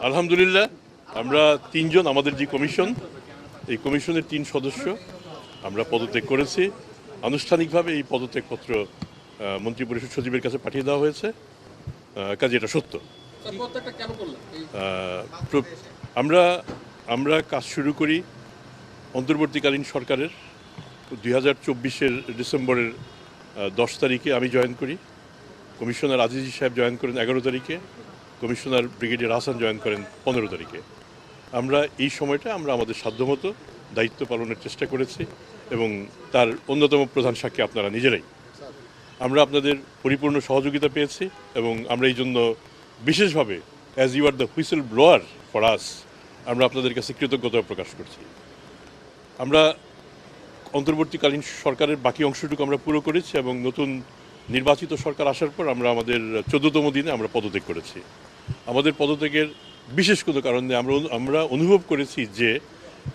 আলহামদুলিল্লাহ আমরা তিনজন আমাদের যে কমিশন এই কমিশনের 3 সদস্য আমরা পদত্যাগ করেছি। আনুষ্ঠানিকভাবে এই পদত্যাগপত্র মন্ত্রিপরিষদ সচিবের কাছে পাঠিয়ে দেওয়া হয়েছে। কাজে এটা সত্য। আমরা আমরা কাজ শুরু করি অন্তর্বর্তীকালীন সরকারের 2024-এর ডিসেম্বরের 10 তারিখে আমি জয়েন করি। কমিশনার আজিজি সাহেব জয়েন করেন 11 তারিখে, কমিশনার ব্রিগেডিয়ার হাসান জয়েন করেন 15 তারিখে। আমরা এই সময়টা আমরা আমাদের সাধ্যমতো দায়িত্ব পালনের চেষ্টা করেছি এবং তার অন্যতম প্রধান সাক্ষী আপনারা নিজেরাই। আমরা আপনাদের পরিপূর্ণ সহযোগিতা পেয়েছি এবং আমরা এই জন্য বিশেষভাবে as you are the whistleblower for us আমরা আপনাদের কাছে কৃতজ্ঞতা প্রকাশ করছি। আমরা অন্তর্বর্তীকালীন সরকারের বাকি অংশটুকু আমরা পুরো করেছি এবং নতুন নির্বাচিত সরকার আসার পর আমরা আমাদের 14তম দিনে আমরা পদত্যাগ করেছি। আমাদের পদত্যাগের বিশেষ কোনো কারণ নেই। আমরা অনুভব করেছি যে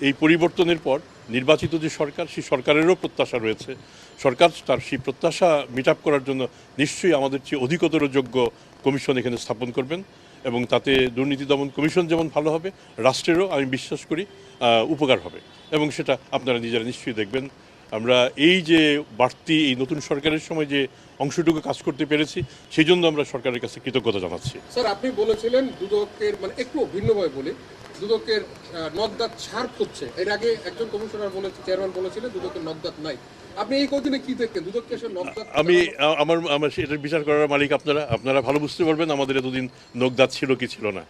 এই পরিবর্তনের পর নির্বাচিত যে সরকার সেই সরকারেরও প্রত্যাশা রয়েছে। সরকার তার সেই প্রত্যাশা মিট আপ করার জন্য নিশ্চয়ই আমাদের চেয়ে অধিকতর যোগ্য কমিশন এখানে স্থাপন করবেন এবং তাতে দুর্নীতি দমন কমিশন যেমন ভালো হবে, রাষ্ট্রেরও আমি বিশ্বাস করি উপকার হবে এবং সেটা আপনারা নিজেরা নিশ্চয়ই দেখবেন। আমরা এই যে বাড়তি এই নতুন সরকারের সময় যে অংশটুকু কাজ করতে পেরেছি সেই জন্য আমরা সরকারের কাছে কৃতজ্ঞতা জানাচ্ছি। স্যার, আপনি বলেছিলেন দুদকের একটু ভিন্নভাবে বলি, দুদকের নকদাত ছাড় হচ্ছে। এর আগে একজন কমিশনার চেয়ারম্যান বলেছিলেন দুদকের নকদাত নাই। আপনি এই কদিনে কি দেখেন দুদককে নকদাত? আমার এটার বিচার করার মালিক আপনারা ভালো বুঝতে পারবেন আমাদের এতদিন নকদাত ছিল কি ছিল না।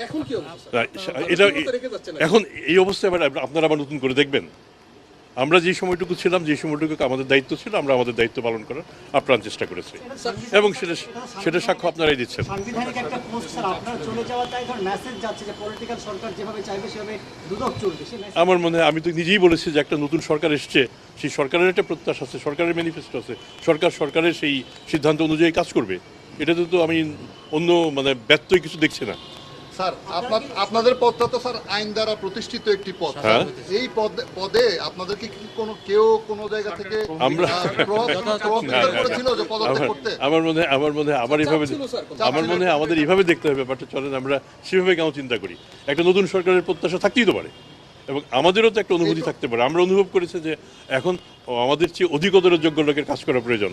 এখন কি অবস্থা? এটা এখন এই অবস্থায় আপনারা আবার নতুন করে দেখবেন। আমরা যে সময়টুকু ছিলাম, যে সময়টুকু আমাদের দায়িত্ব ছিল, আমরা আমাদের দায়িত্ব পালন করার আপ্রাণ চেষ্টা করেছি এবং সেটা সাক্ষ্য আপনারাই দিচ্ছেন। সাংবিধানিক একটা পোস্ট স্যার, আপনারা চলে যাওয়াটাই ধর মেসেজ যাচ্ছে যে পলিটিক্যাল সরকার যেভাবে চাইবে সেভাবে দুদক চলবে। আমার মনে হয় আমি তো নিজেই বলেছি যে একটা নতুন সরকার এসছে, সেই সরকারের একটা প্রত্যাশা আছে, সরকারের ম্যানিফেস্টো আছে, সরকারের সেই সিদ্ধান্ত অনুযায়ী কাজ করবে। এটাতে তো আমি অন্য ব্যত্যয় কিছু দেখছি না। স্যার, আপনাদের পদটা তো স্যার আইন দ্বারা প্রতিষ্ঠিত একটি পদ। এই পদে আপনাদেরকে কি কেউ কোনো জায়গা থেকে আমার মনে হয় আমাদের এইভাবে দেখতে হবে ব্যাপারটা। চলেন আমরা সেভাবে কেন চিন্তা করি। একটা নতুন সরকারের প্রত্যাশা থাকতেই তো পারে এবং আমাদেরও তো একটা অনুভূতি থাকতে পারে। আমরা অনুভব করেছি যে এখন আমাদের চেয়ে অধিকতর যোগ্য লোকের কাজ করা প্রয়োজন।